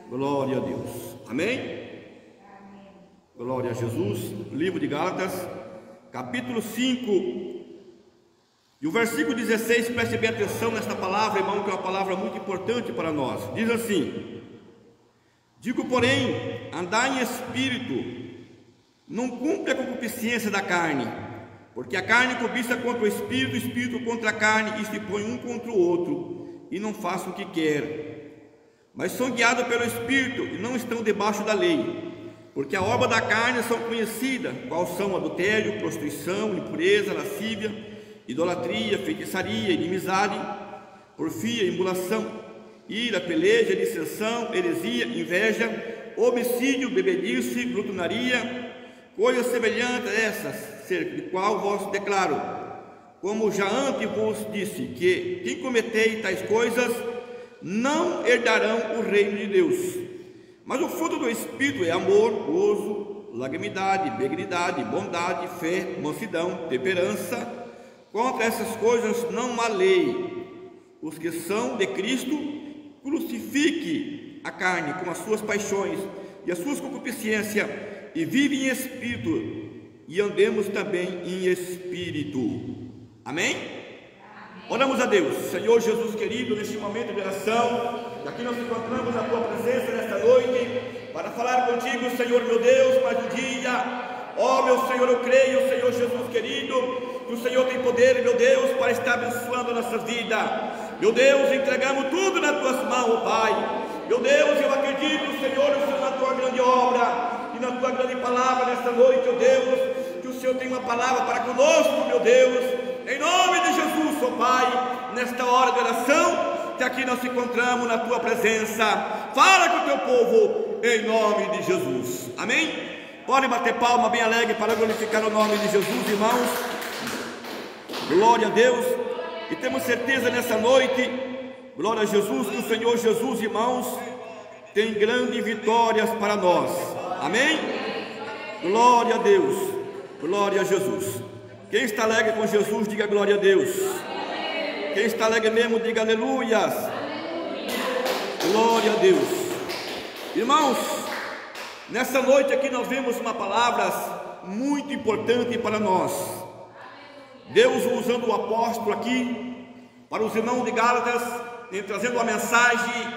Glória a Deus. Amém? Glória a Jesus. Livro de Gálatas, capítulo 5. E o versículo 16, preste bem atenção nesta palavra, irmão, que é uma palavra muito importante para nós. Diz assim: digo, porém, andai em espírito, não cumpre a concupiscência da carne, porque a carne cobiça contra o espírito contra a carne, e se põe um contra o outro, e não façam o que quer. Mas são guiados pelo Espírito, e não estão debaixo da lei, porque a obra da carne são conhecidas, quais são adultério, prostituição, impureza, lascívia, idolatria, feitiçaria, inimizade, porfia, emulação, ira, peleja, dissensão, heresia, inveja, homicídio, bebedice, glutonaria, coisas semelhantes a essas, cerca de qual vos declaro, como já antes vos disse, que quem cometei tais coisas não herdarão o reino de Deus. Mas o fruto do Espírito é amor, gozo, longanimidade, benignidade, bondade, fé, mansidão, temperança. Contra essas coisas não há lei. Os que são de Cristo, crucifique a carne com as suas paixões e as suas concupiscências, e vive em espírito, e andemos também em espírito. Amém? Oramos a Deus. Senhor Jesus querido, neste momento de oração, aqui nós nos encontramos na tua presença nesta noite, para falar contigo, Senhor meu Deus, mais um dia. Ó meu Senhor, eu creio, Senhor Jesus querido, que o Senhor tem poder, meu Deus, para estar abençoando a nossa vida. Meu Deus, entregamos tudo nas tuas mãos, ó Pai. Meu Deus, eu acredito, Senhor, na tua grande obra e na tua grande palavra nesta noite, ó Deus, que o Senhor tem uma palavra para conosco, meu Deus. Em nome de Jesus, ó Pai, nesta hora de oração, que aqui nós nos encontramos na tua presença, fala com o teu povo, em nome de Jesus. Amém? Pode bater palma bem alegre para glorificar o nome de Jesus, irmãos. Glória a Deus. E temos certeza nessa noite, glória a Jesus, que o Senhor Jesus, irmãos, tem grandes vitórias para nós. Amém? Glória a Deus. Glória a Jesus. Quem está alegre com Jesus, diga glória a Deus. Quem está alegre mesmo, diga aleluias. Glória a Deus. Irmãos, nessa noite aqui nós vemos uma palavra muito importante para nós. Deus usando o apóstolo aqui para os irmãos de Gálatas, trazendo uma mensagem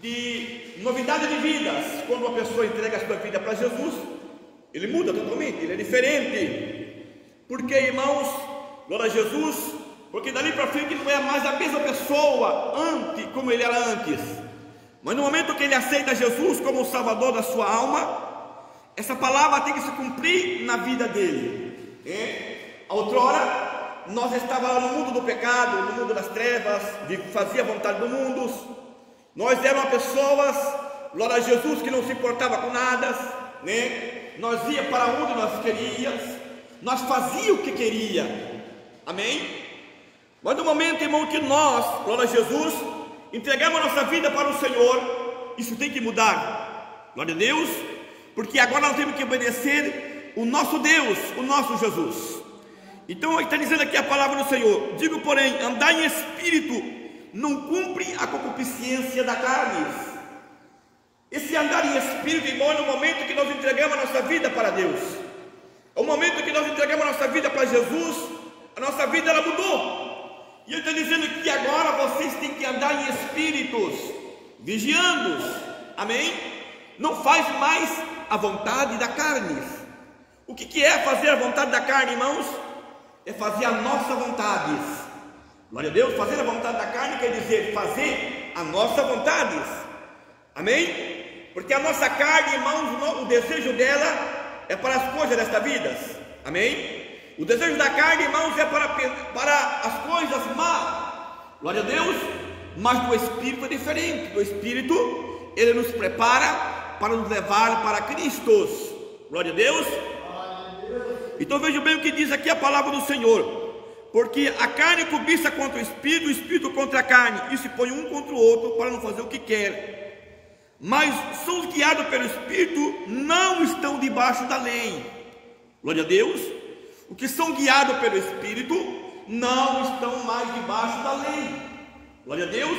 de novidade de vidas. Quando uma pessoa entrega a sua vida para Jesus, ele muda totalmente, ele é diferente. Porque, irmãos, glória a Jesus, porque dali para frente não é mais a mesma pessoa como ele era antes. Mas no momento que ele aceita Jesus como o Salvador da sua alma, essa palavra tem que se cumprir na vida dele. Outrora, nós estávamos no mundo do pecado, no mundo das trevas, de fazer a vontade do mundo. Nós éramos pessoas, glória a Jesus, que não se importava com nada, Nós ia para onde nós queríamos. Nós fazíamos o que queria, amém? Mas no momento, irmão, que nós, glória a Jesus, entregamos a nossa vida para o Senhor, isso tem que mudar, glória a Deus, porque agora nós temos que obedecer o nosso Deus, o nosso Jesus. Então está dizendo aqui a palavra do Senhor: digo, porém, andar em espírito, não cumpre a concupiscência da carne. Esse andar em espírito, irmão, é no momento que nós entregamos a nossa vida para Deus. É o momento que nós entregamos a nossa vida para Jesus, a nossa vida ela mudou. E ele está dizendo que agora vocês têm que andar em espíritos, vigiando, amém? Não faz mais a vontade da carne. O que é fazer a vontade da carne, irmãos? É fazer a nossa vontade. Glória a Deus, fazer a vontade da carne quer dizer fazer a nossa vontade. Amém? Porque a nossa carne, irmãos, o desejo dela é para as coisas desta vida, amém? O desejo da carne, irmãos, é para as coisas más, glória a Deus. Mas do Espírito é diferente. Do Espírito, ele nos prepara para nos levar para Cristo, glória a Deus. Então veja bem o que diz aqui a palavra do Senhor: porque a carne cobiça contra o Espírito contra a carne, e se põe um contra o outro para não fazer o que quer. Mas são os guiados pelo Espírito, não estão debaixo da lei. Glória a Deus. Os que são guiados pelo Espírito não estão mais debaixo da lei. Glória a Deus.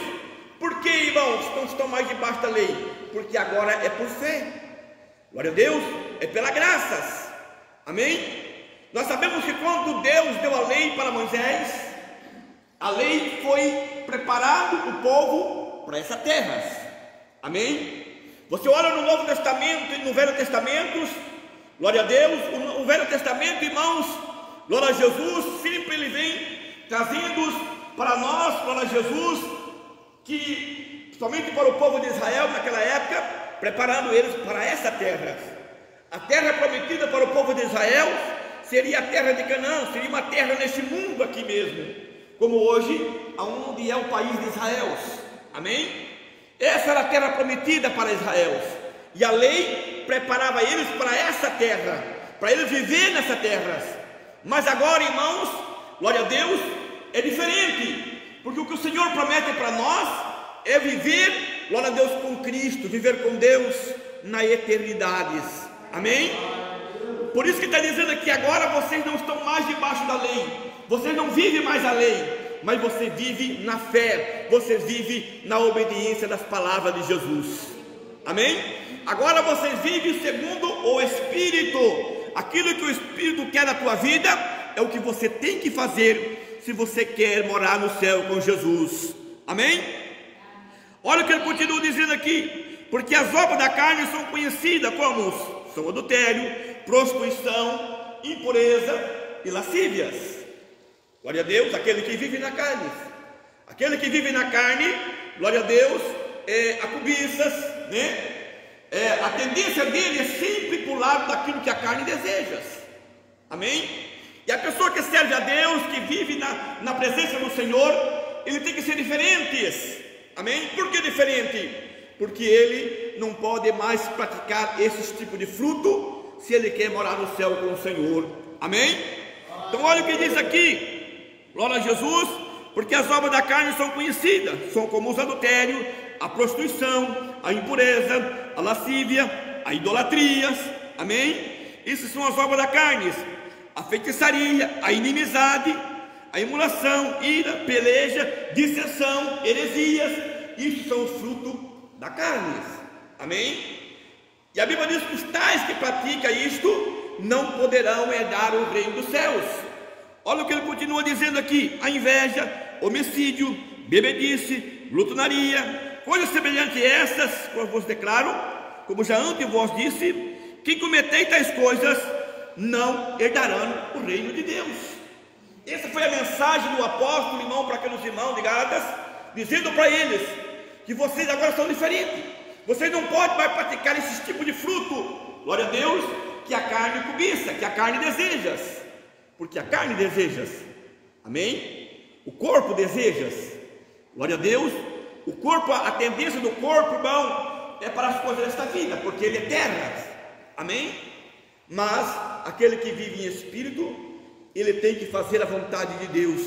Por que, irmãos, não estão mais debaixo da lei? Porque agora é por fé. Glória a Deus, é pela graças. Amém? Nós sabemos que quando Deus deu a lei para Moisés, a lei foi preparando o povo para essa terra. Amém? Você olha no Novo Testamento e no Velho Testamento, glória a Deus, o Velho Testamento, irmãos, glória a Jesus, sempre ele vem trazendo para nós, glória a Jesus, que somente para o povo de Israel naquela época, preparando eles para essa terra. A terra prometida para o povo de Israel seria a terra de Canaã, seria uma terra neste mundo aqui mesmo, como hoje, aonde é o país de Israel. Amém? Essa era a terra prometida para Israel, e a lei preparava eles para essa terra, para eles viver nessa terra. Mas agora, irmãos, glória a Deus, é diferente, porque o que o Senhor promete para nós é viver, glória a Deus, com Cristo, viver com Deus na eternidade. Amém? Por isso que está dizendo aqui, agora vocês não estão mais debaixo da lei, vocês não vivem mais a lei, mas você vive na fé, você vive na obediência das palavras de Jesus. Amém? Agora vocês vivem segundo o Espírito. Aquilo que o Espírito quer na tua vida é o que você tem que fazer se você quer morar no céu com Jesus. Amém? Olha o que ele continua dizendo aqui: porque as obras da carne são conhecidas como são adultério, prostituição, impureza e lascívias. Glória a Deus, aquele que vive na carne. Aquele que vive na carne, glória a Deus, a cobiças, né? A tendência dele é sempre para o lado daquilo que a carne deseja. Amém? E a pessoa que serve a Deus, que vive na presença do Senhor, ele tem que ser diferente. Amém? Por que diferente? Porque ele não pode mais praticar esse tipo de fruto se ele quer morar no céu com o Senhor. Amém? Então olha o que diz aqui, glória a Jesus, porque as obras da carne são conhecidas, são como os adultérios, a prostituição, a impureza, a lascívia, a idolatria. Amém? Essas são as obras da carne: a feitiçaria, a inimizade, a emulação, ira, peleja, dissensão, heresias. Isso são os frutos da carne. Amém? E a Bíblia diz que os tais que praticam isto não poderão herdar o reino dos céus. Olha o que ele continua dizendo aqui: a inveja, homicídio, bebedice, glutonaria, coisas semelhantes a essas, como vos declaro, como já antes vos disse, quem cometei tais coisas não herdarão o reino de Deus. Essa foi a mensagem do apóstolo, irmão, para aqueles irmãos de Gálatas, dizendo para eles que vocês agora são diferentes, vocês não podem mais praticar esse tipo de fruto, glória a Deus, que a carne cobiça, que a carne deseja, porque a carne deseja. Amém? O corpo deseja, glória a Deus. O corpo, a tendência do corpo, irmão, é para as coisas desta vida, porque ele é terra. Amém? Mas aquele que vive em espírito, ele tem que fazer a vontade de Deus.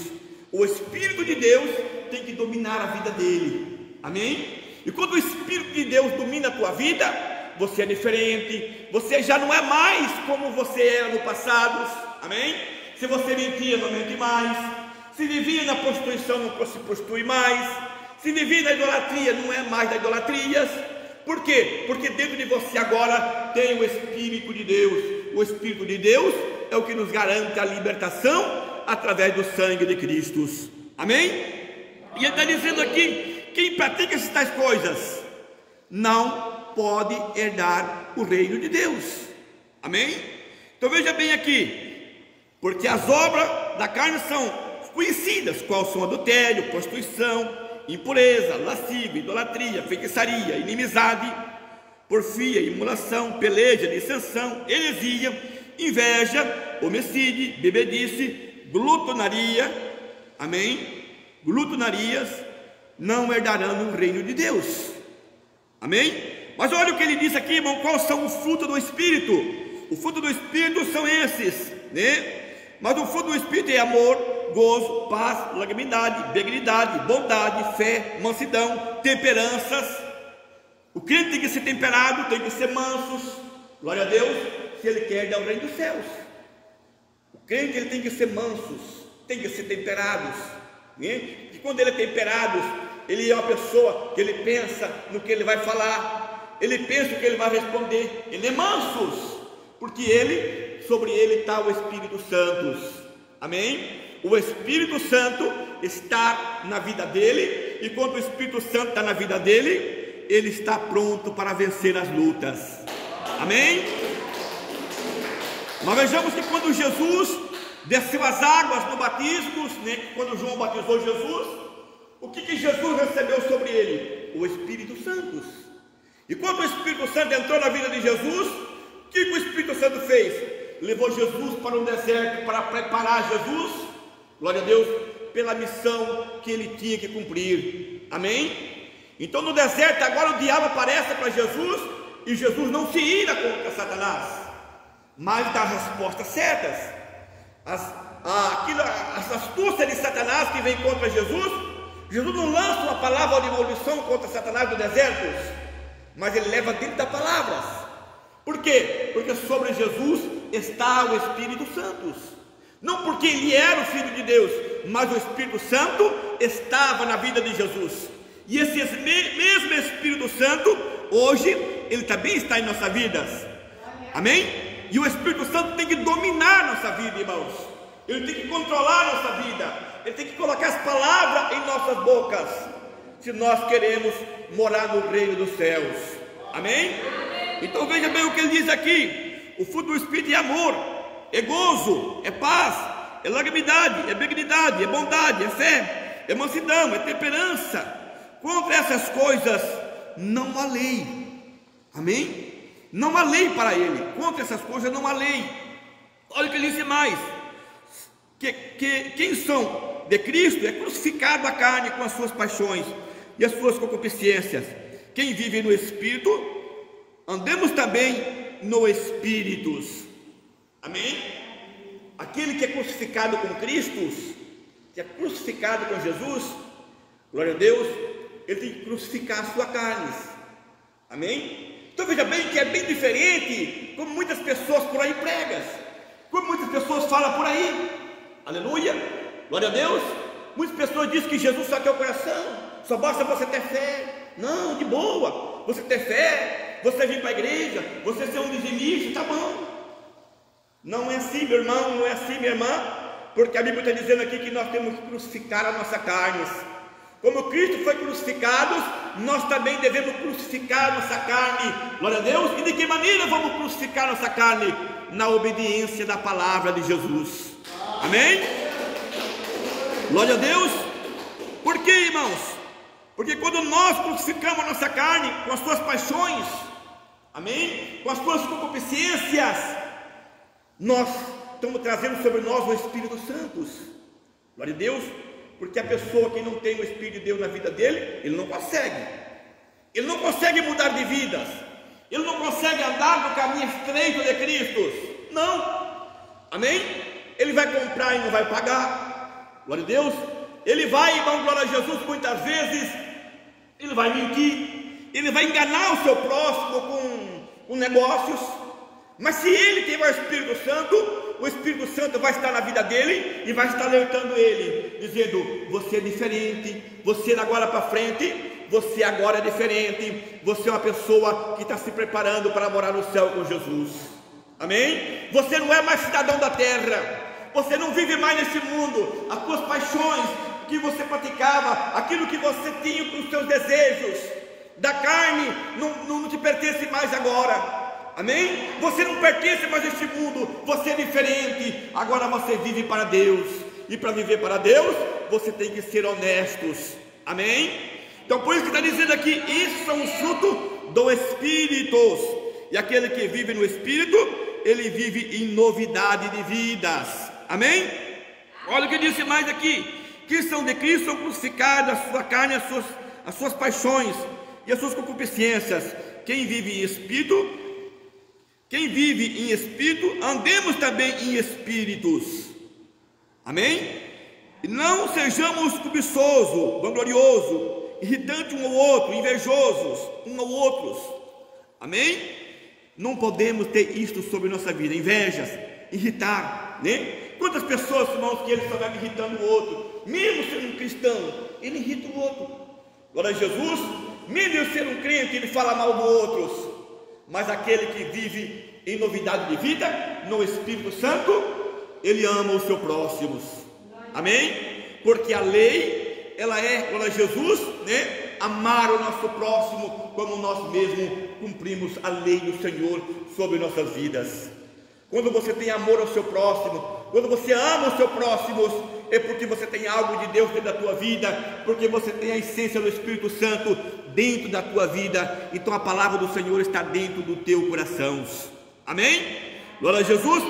O Espírito de Deus tem que dominar a vida dele. Amém? E quando o Espírito de Deus domina a tua vida, você é diferente, você já não é mais como você era no passado. Amém? Se você mentia, não mente mais. Se vivia na prostituição, não se prostitui mais. Se vivia na idolatria, não é mais da idolatria. Por quê? Porque dentro de você agora tem o Espírito de Deus. O Espírito de Deus é o que nos garante a libertação através do sangue de Cristo. Amém? E ele está dizendo aqui: quem pratica essas coisas não pode herdar o reino de Deus. Amém? Então veja bem aqui: porque as obras da carne são conhecidas, quais são adultério, prostituição, impureza, lascívia, idolatria, feitiçaria, inimizade, porfia, imolação, peleja, dissensão, heresia, inveja, homicídio, bebedice, glutonaria. Amém? Glutonarias não herdarão o reino de Deus. Amém? Mas olha o que ele diz aqui, irmão, quais são os frutos do Espírito. O fruto do Espírito são esses, né? Mas o fruto do Espírito é amor, gozo, paz, longanimidade, benignidade, bondade, fé, mansidão, temperanças. O crente tem que ser temperado, tem que ser manso, glória a Deus, se ele quer dar o reino dos céus. O crente ele tem que ser manso, tem que ser temperado, né? E quando ele é temperado, ele é uma pessoa que ele pensa no que ele vai falar, ele pensa o que ele vai responder, ele é manso, porque sobre ele está o Espírito Santo, amém? O Espírito Santo está na vida dele, e quando o Espírito Santo está na vida dele, ele está pronto para vencer as lutas, amém? Nós vejamos que quando Jesus desceu as águas no batismo, né, quando João batizou Jesus, o que Jesus recebeu sobre ele? O Espírito Santo. E quando o Espírito Santo entrou na vida de Jesus, o que o Espírito Santo fez? Levou Jesus para um deserto para preparar Jesus, glória a Deus, pela missão que ele tinha que cumprir, amém? Então no deserto agora o diabo aparece para Jesus, e Jesus não se ira contra Satanás, mas dá respostas certas. As astúcias de Satanás que vem contra Jesus, Jesus não lança uma palavra de maldição contra Satanás no deserto, mas ele leva dentro das palavras. Por quê? Porque sobre Jesus está o Espírito Santo, não porque ele era o Filho de Deus, mas o Espírito Santo estava na vida de Jesus, e esse mesmo Espírito Santo, hoje, ele também está em nossas vidas, amém? E o Espírito Santo tem que dominar nossa vida, irmãos, ele tem que controlar nossa vida, ele tem que colocar as palavras em nossas bocas, se nós queremos morar no reino dos céus, amém? Então veja bem o que ele diz aqui: o fruto do Espírito é amor, é gozo, é paz, é longanimidade, é benignidade, é bondade, é fé, é mansidão, é temperança. Contra essas coisas não há lei, amém? Não há lei para ele, contra essas coisas não há lei. Olha o que ele disse mais: que quem são de Cristo é crucificado a carne com as suas paixões e as suas concupiscências. Quem vive no Espírito, andemos também no Espírito, amém? Aquele que é crucificado com Cristo, que é crucificado com Jesus, glória a Deus, ele tem que crucificar a sua carne, amém? Então veja bem que é bem diferente como muitas pessoas por aí pregam, como muitas pessoas falam por aí, aleluia, glória a Deus. Muitas pessoas dizem que Jesus só quer o coração, só basta você ter fé. Não, de boa, você ter fé, você vir para a igreja, você ser um dizimista, tá bom. Não é assim, meu irmão, não é assim, minha irmã, porque a Bíblia está dizendo aqui que nós temos que crucificar a nossa carne. Como Cristo foi crucificado, nós também devemos crucificar a nossa carne, glória a Deus. E de que maneira vamos crucificar a nossa carne? Na obediência da palavra de Jesus, amém? Glória a Deus. Por quê, irmãos? Porque quando nós crucificamos a nossa carne com as suas paixões, amém? Com as suas concupiscências, nós estamos trazendo sobre nós o Espírito Santo, glória a Deus. Porque a pessoa que não tem o Espírito de Deus na vida dele, ele não consegue mudar de vidas, ele não consegue andar no caminho estreito de Cristo, não, amém? Ele vai comprar e não vai pagar, glória a Deus. Ele vai, irmão, glória a Jesus, muitas vezes ele vai mentir, ele vai enganar o seu próximo com negócios, mas se ele tem o Espírito Santo, o Espírito Santo vai estar na vida dele e vai estar alertando ele, dizendo: você é diferente, você agora para frente, você agora é diferente, você é uma pessoa que está se preparando para morar no céu com Jesus, amém? Você não é mais cidadão da terra, você não vive mais nesse mundo, as suas paixões que você praticava, aquilo que você tinha com os seus desejos da carne, não te pertence mais agora, amém? Você não pertence mais a este mundo, você é diferente, agora você vive para Deus, e para viver para Deus, você tem que ser honestos, amém? Então por isso que está dizendo aqui, isso são os frutos do Espírito, e aquele que vive no Espírito, ele vive em novidade de vidas, amém? Olha o que disse mais aqui: que são de Cristo, são crucificadas a sua carne, as suas paixões e as suas concupiscências. Quem vive em Espírito, andemos também em Espíritos, amém? E não sejamos cobiçosos, vangloriosos, irritantes um ao outro, invejosos um ao outro, amém? Não podemos ter isto sobre nossa vida, invejas, irritar, né? Quantas pessoas, irmãos, que ele só vai irritando o outro, mesmo sendo um cristão, ele irrita o outro, Glória a Jesus. Mesmo ser um crente, ele fala mal dos outros, mas aquele que vive em novidade de vida, no Espírito Santo, ele ama os seus próximos. Amém? Porque a lei, ela é, glória a Jesus, né? Amar o nosso próximo como nós mesmos cumprimos a lei do Senhor sobre nossas vidas. Quando você tem amor ao seu próximo, quando você ama os seus próximos, é porque você tem algo de Deus dentro da tua vida, porque você tem a essência do Espírito Santo dentro da tua vida. Então a palavra do Senhor está dentro do teu coração. Amém? Glória a Jesus.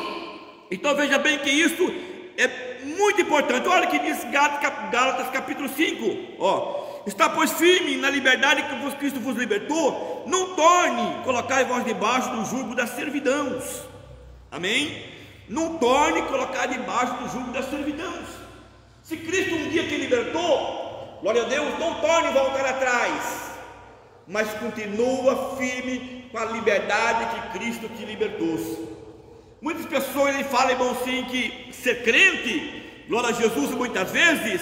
Então veja bem que isso é muito importante. Olha o que diz Gálatas capítulo 5, está pois firme na liberdade que Cristo vos libertou, não torne colocar vós debaixo do jugo da servidão. Amém? Não torne colocar debaixo do jugo da servidão. Se Cristo um dia te libertou, glória a Deus, não torne voltar atrás, mas continua firme com a liberdade que Cristo te libertou. Muitas pessoas falam, irmão, sim, que ser crente, glória a Jesus, muitas vezes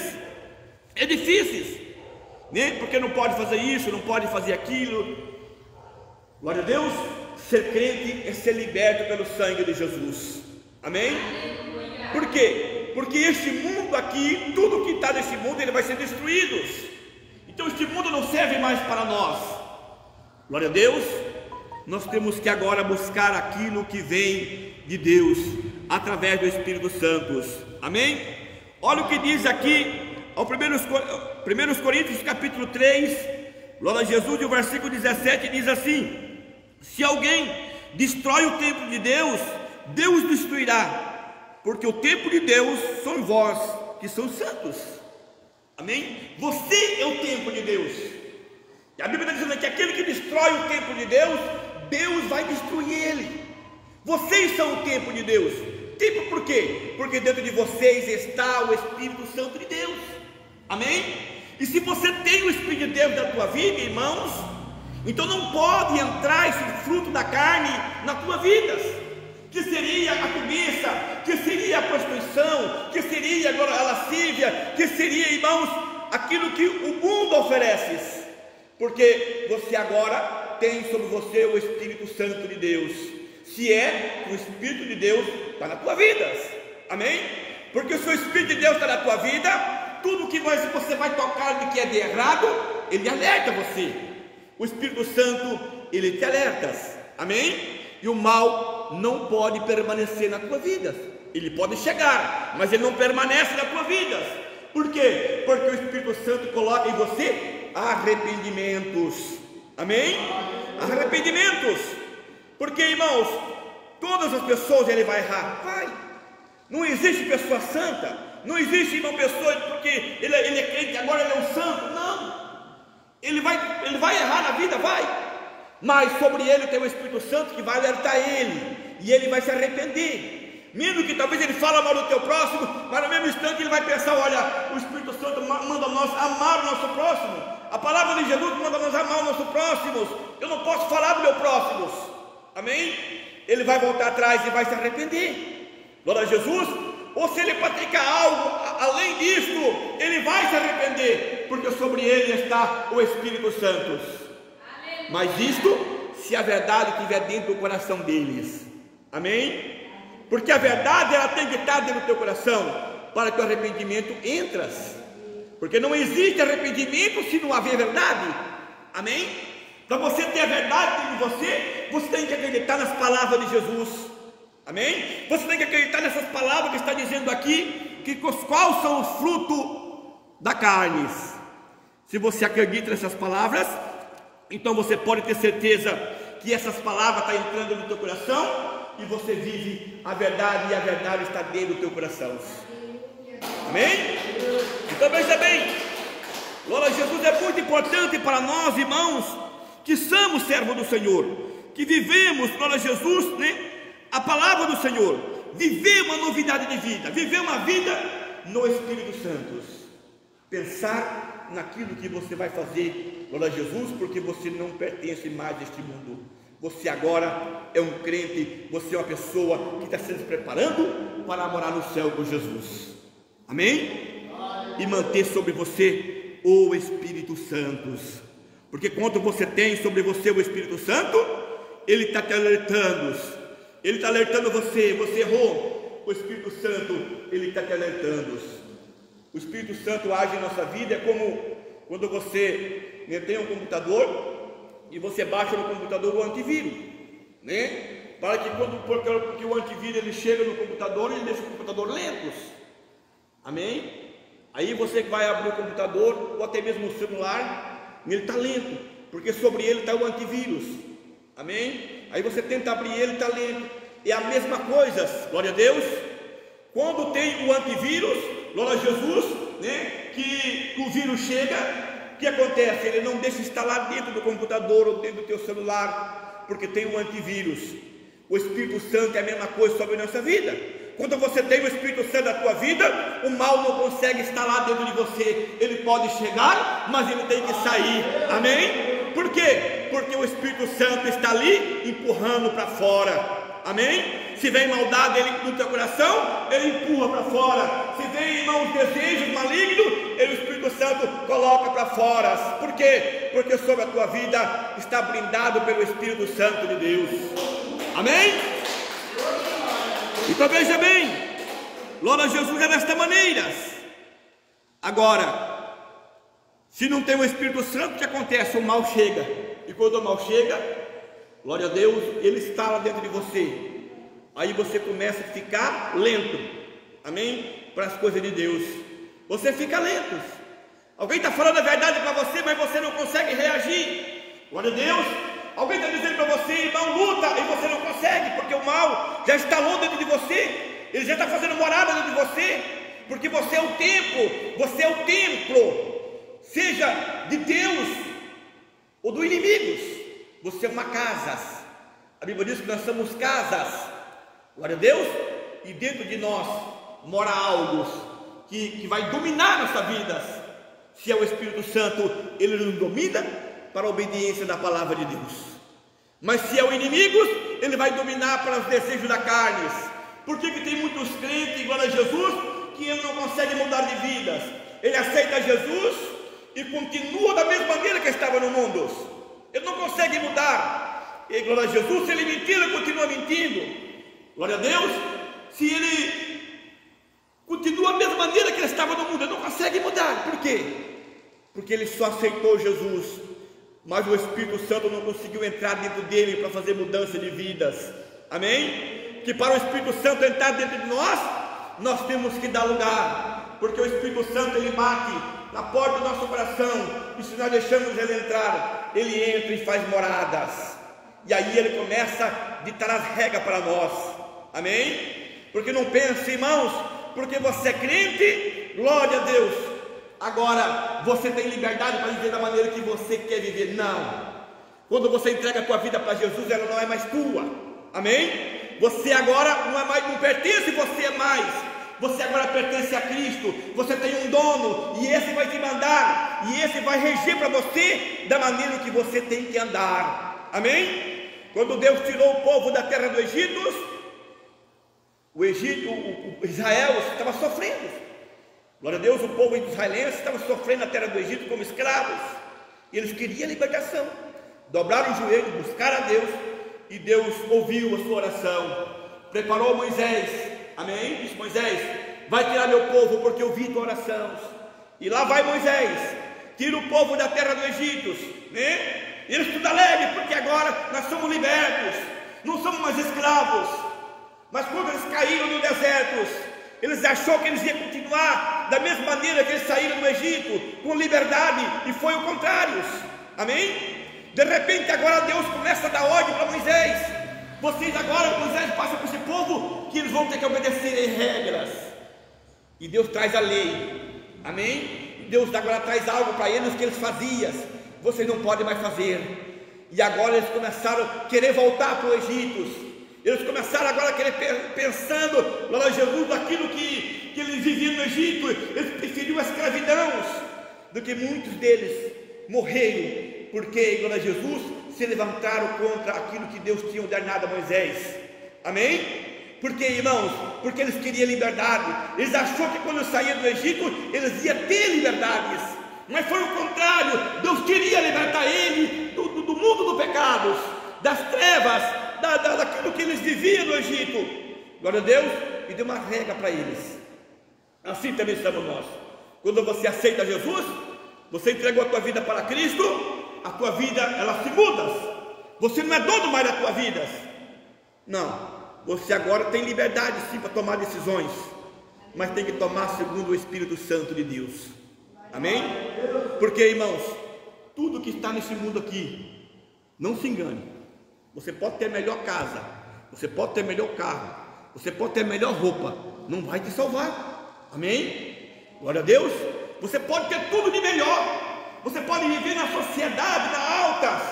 é difícil, né? Porque não pode fazer isso, não pode fazer aquilo. Glória a Deus. Ser crente é ser liberto pelo sangue de Jesus. Amém? Por quê? Porque este mundo aqui, tudo que está nesse mundo, ele vai ser destruído. Então este mundo não serve mais para nós. Glória a Deus. Nós temos que agora buscar aquilo que vem de Deus, através do Espírito Santo. Amém? Olha o que diz aqui, ao 1 Coríntios capítulo 3, glória a Jesus, e o versículo 17 diz assim: se alguém destrói o templo de Deus, Deus destruirá, porque o templo de Deus são vós, que são santos. Amém? Você é o templo de Deus. E a Bíblia está dizendo que aquele que destrói o templo de Deus, Deus vai destruir ele. Vocês são o templo de Deus. Templo por quê? Porque dentro de vocês está o Espírito Santo de Deus. Amém? E se você tem o Espírito de Deus na tua vida, irmãos, então não pode entrar esse fruto da carne na tua vida, que seria a cobiça, que seria a prostituição, que seria a lascívia, que seria, irmãos, aquilo que o mundo oferece, porque você agora tem sobre você o Espírito Santo de Deus. Se é o Espírito de Deus está na tua vida, amém? Porque se o Espírito de Deus está na tua vida, tudo que você vai tocar de que é de errado, ele alerta você. O Espírito Santo, ele te alerta, amém? E o mal não pode permanecer na tua vida. Ele pode chegar, mas ele não permanece na tua vida. Por quê? Porque o Espírito Santo coloca em você arrependimentos, amém? Arrependimentos. Porque, irmãos, todas as pessoas ele vai errar, vai. Não existe pessoa santa, não existe, irmão, pessoa porque ele é crente, agora ele é um santo, não. Ele vai errar na vida, vai. Mas sobre ele tem o Espírito Santo que vai alertar ele, e ele vai se arrepender. Mesmo que talvez ele fale mal do teu próximo, mas no mesmo instante ele vai pensar: olha, o Espírito Santo manda nós amar o nosso próximo. A palavra de Jesus manda nós amar o nosso próximo. Eu não posso falar do meu próximo, amém? Ele vai voltar atrás e vai se arrepender. Glória a Jesus. Ou se ele praticar algo além disso, ele vai se arrepender, porque sobre ele está o Espírito Santo. Mas isto, se a verdade estiver dentro do coração deles, amém? Porque a verdade, ela tem que estar dentro do teu coração, para que o arrependimento entre. Porque não existe arrependimento se não haver verdade, amém? Para você ter a verdade dentro de você, você tem que acreditar nas palavras de Jesus, amém? Você tem que acreditar nessas palavras que está dizendo aqui, que quais são os frutos da carne. Se você acredita nessas palavras, então você pode ter certeza que essas palavras estão entrando no teu coração, e você vive a verdade, e a verdade está dentro do teu coração, amém? Então veja bem, glória a Jesus, é muito importante para nós, irmãos, que somos servos do Senhor, que vivemos, glória a Jesus, né, a palavra do Senhor, viver uma novidade de vida, viver uma vida no Espírito Santo, pensar naquilo que você vai fazer, glória a Jesus, porque você não pertence mais a este mundo. Você agora é um crente, você é uma pessoa que está se preparando para morar no céu com Jesus, amém? E manter sobre você o Espírito Santo. Porque quando você tem sobre você o Espírito Santo, ele está te alertando. Ele está alertando você. Você errou. O Espírito Santo, ele está te alertando. O Espírito Santo age em nossa vida. É como quando você tem um computador e você baixa no computador o antivírus, né? Para que porque o antivírus ele chega no computador e ele deixa o computador lento. Amém? Aí você vai abrir o computador ou até mesmo o celular, ele está lento, porque sobre ele está o antivírus. Amém? Aí você tenta abrir ele, está lento. É a mesma coisa, glória a Deus. Quando tem o antivírus, glória a Jesus, né? Que o vírus chega, o que acontece? Ele não deixa instalar dentro do computador ou dentro do teu celular, porque tem o antivírus. O Espírito Santo é a mesma coisa sobre a nossa vida. Quando você tem o Espírito Santo na tua vida, o mal não consegue instalar dentro de você. Ele pode chegar, mas ele tem que sair. Amém? Por quê? Porque o Espírito Santo está ali empurrando para fora. Amém? Se vem maldade no teu coração, ele empurra para fora. Se vem, irmãos, desejos malignos, o Espírito Santo coloca para fora. Por quê? Porque sobre a tua vida está blindado pelo Espírito Santo de Deus. Amém? Então veja bem, glória a Jesus é desta maneira. Agora, se não tem o Espírito Santo, o que acontece? O mal chega. E quando o mal chega, glória a Deus, ele está lá dentro de você. Aí você começa a ficar lento. Amém? Para as coisas de Deus. Você fica lento. Alguém está falando a verdade para você, mas você não consegue reagir. Glória a Deus. Alguém está dizendo para você, irmão, luta, e você não consegue, porque o mal já instalou dentro de você. Ele já está fazendo morada dentro de você. Porque você é o templo. Você é o templo. Seja de Deus ou do inimigos. Você é uma casa. A Bíblia diz que nós somos casas. Glória a Deus. E dentro de nós mora algo que vai dominar nossa vida. Se é o Espírito Santo, ele nos domina para a obediência da palavra de Deus. Mas se é o inimigo, ele vai dominar para os desejos da carne. Por que tem muitos crentes, glória a Jesus, que ele não consegue mudar de vidas? Ele aceita Jesus e continua da mesma maneira que estava no mundo. Ele não consegue mudar. E glória a Jesus, se ele mentir, ele continua mentindo. Glória a Deus. Se ele continua da mesma maneira que ele estava no mundo, ele não consegue mudar. Por quê? Porque ele só aceitou Jesus, mas o Espírito Santo não conseguiu entrar dentro dele para fazer mudança de vidas. Amém? Que para o Espírito Santo entrar dentro de nós temos que dar lugar, porque o Espírito Santo ele bate na porta do nosso coração, e se nós deixamos ele entrar, ele entra e faz moradas, e aí ele começa a ditar as regras para nós. Amém? Porque não pense, irmãos, porque você é crente, glória a Deus, agora você tem liberdade para viver da maneira que você quer viver. Não. Quando você entrega a tua vida para Jesus, ela não é mais tua. Amém? Você agora não pertence, você é mais. Você agora pertence a Cristo. Você tem um dono, e esse vai te mandar, e esse vai reger para você da maneira que você tem que andar. Amém? Quando Deus tirou o povo da terra do Egito, Israel estava sofrendo. Glória a Deus, o povo israelense estava sofrendo na terra do Egito como escravos. E eles queriam libertação. Dobraram os joelhos, buscaram a Deus, e Deus ouviu a sua oração. Preparou Moisés. Amém? Disse: Moisés, vai tirar meu povo, porque eu vi tua oração. E lá vai Moisés, tira o povo da terra do Egito, né? E eles tudo alegre, porque agora nós somos libertos, não somos mais escravos. Mas quando eles caíram no deserto, eles acharam que eles iam continuar da mesma maneira que eles saíram do Egito, com liberdade, e foi o contrário. Amém? De repente agora Deus começa a dar ordem para Moisés: vocês agora, Moisés, passa para esse povo que eles vão ter que obedecer regras. E Deus traz a lei. Amém? Deus agora traz algo para eles que eles faziam, vocês não podem mais fazer. E agora eles começaram a querer voltar para o Egito. Eles começaram agora a querer, pensando, glória a Jesus, daquilo que eles viviam no Egito. Eles preferiam a escravidão, do que muitos deles morreram, porque, glória a Jesus, se levantaram contra aquilo que Deus tinha ordenado a Moisés. Amém? Por quê, irmãos? Porque eles queriam liberdade. Eles acharam que quando saíam do Egito, eles iam ter liberdades. mas foi o contrário. Deus queria libertar ele do mundo dos pecados, das trevas, daquilo que eles viviam no Egito. Glória a Deus, e deu uma regra para eles. Assim também estamos nós. Quando você aceita Jesus, você entregou a tua vida para Cristo, a tua vida ela se muda. Você não é dono mais da tua vida. Não, você agora tem liberdade sim para tomar decisões, mas tem que tomar segundo o Espírito Santo de Deus. Amém? Porque, irmãos, tudo que está nesse mundo aqui, não se engane. Você pode ter a melhor casa, você pode ter o melhor carro, você pode ter a melhor roupa, não vai te salvar. Amém? Glória a Deus. Você pode ter tudo de melhor, você pode viver na sociedade, na altas,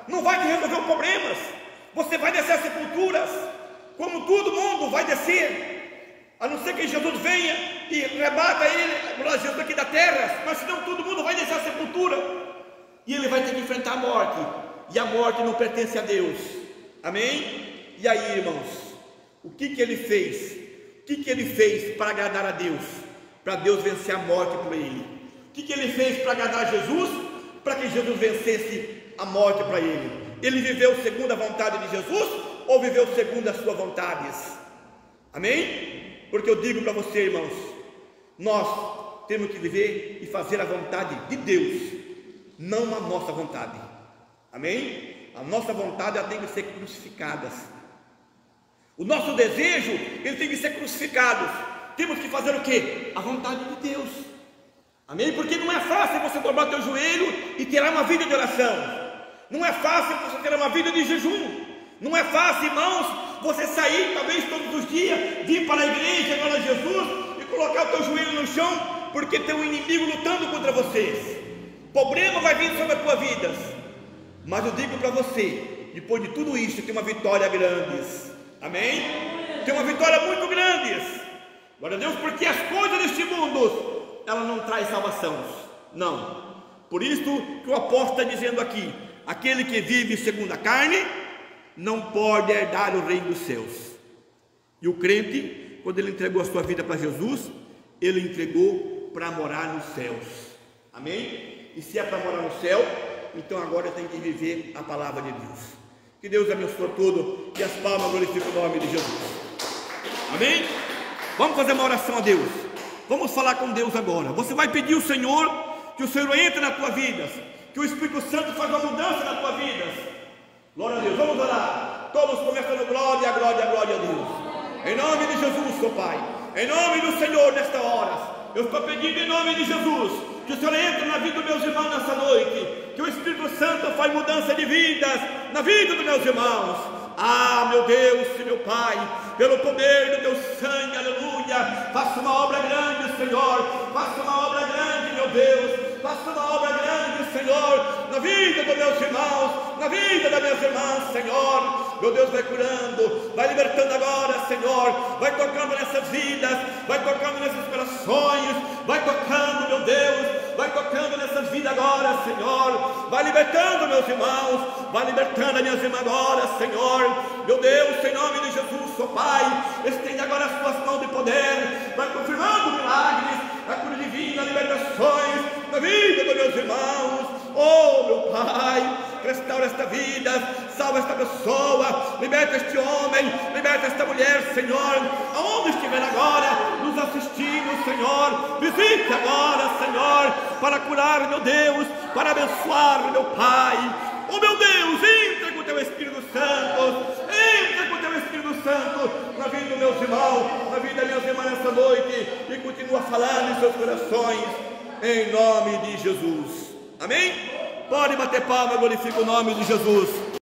não vai te resolver os problemas. Você vai descer às sepulturas, como todo mundo vai descer, a não ser que Jesus venha e rebata ele, Jesus aqui da terra, mas senão todo mundo vai descer à sepultura, e ele vai ter que enfrentar a morte, e a morte não pertence a Deus. Amém? E aí, irmãos, o que ele fez? O que ele fez para agradar a Deus? Para Deus vencer a morte por ele. O que ele fez para agradar a Jesus? Para que Jesus vencesse a morte para ele. Ele viveu segundo a vontade de Jesus ou viveu segundo as suas vontades? Amém? Porque eu digo para você, irmãos, nós temos que viver e fazer a vontade de Deus, não a nossa vontade. Amém? A nossa vontade ela tem que ser crucificada. O nosso desejo ele tem que ser crucificado. Temos que fazer o quê? A vontade de Deus. Amém? Porque não é fácil você dobrar teu joelho e ter uma vida de oração. Não é fácil você ter uma vida de jejum. Não é fácil, irmãos, você sair talvez todos os dias, vir para a igreja, agora Jesus, e colocar o teu joelho no chão, porque tem um inimigo lutando contra vocês. Problema vai vir sobre a tua vida. Mas eu digo para você, depois de tudo isso, tem uma vitória grande. Amém? Tem uma vitória muito grande. Glória a Deus, porque as coisas deste mundo, ela não traz salvação. Não. Por isso que o apóstolo está dizendo aqui: aquele que vive segundo a carne não pode herdar o reino dos céus. E o crente, quando ele entregou a sua vida para Jesus, ele entregou para morar nos céus. Amém? E se é para morar no céu, então agora tem que viver a palavra de Deus. Que Deus abençoe tudo, que as palmas glorifiquem o nome de Jesus. Amém? Vamos fazer uma oração a Deus. Vamos falar com Deus agora. Você vai pedir ao Senhor que o Senhor entre na tua vida, que o Espírito Santo faça uma mudança na tua vida. Glória a Deus. Vamos orar. Todos começando glória, glória, glória a Deus. Em nome de Jesus, seu Pai. Em nome do Senhor, nesta hora, eu estou pedindo em nome de Jesus que o Senhor entre na vida dos meus irmãos nessa noite, que o Espírito Santo faz mudança de vidas na vida dos meus irmãos. Ah, meu Deus e meu Pai, pelo poder do teu sangue, aleluia, faça uma obra grande, Senhor, faça uma obra grande, meu Deus, faça uma obra grande, Senhor, na vida dos meus irmãos, na vida das minhas irmãs, Senhor. Meu Deus, vai curando, vai libertando agora, Senhor, vai tocando nessas vidas, vai tocando nesses corações, vai tocando, meu Deus, vai tocando nessas vidas agora, Senhor, vai libertando meus irmãos, vai libertando as minhas irmãs agora, Senhor, meu Deus, em nome de Jesus, ó Pai, estende agora as tuas mãos de poder, vai confirmando milagres, a cura divina, libertações na vida dos meus irmãos. Oh, meu Pai, restaura esta vida, salva esta pessoa, liberta este homem, liberta esta mulher, Senhor, aonde estiver agora, nos assistindo, Senhor, visite agora, Senhor, para curar, meu Deus, para abençoar, meu Pai. Oh, meu Deus, entra com o teu Espírito Santo, entra com o teu Espírito Santo na vida dos meus irmãos, na vida das minhas irmãs nessa noite, e continua falando em seus corações, em nome de Jesus. Amém? Pode bater palma, glorifica o nome de Jesus.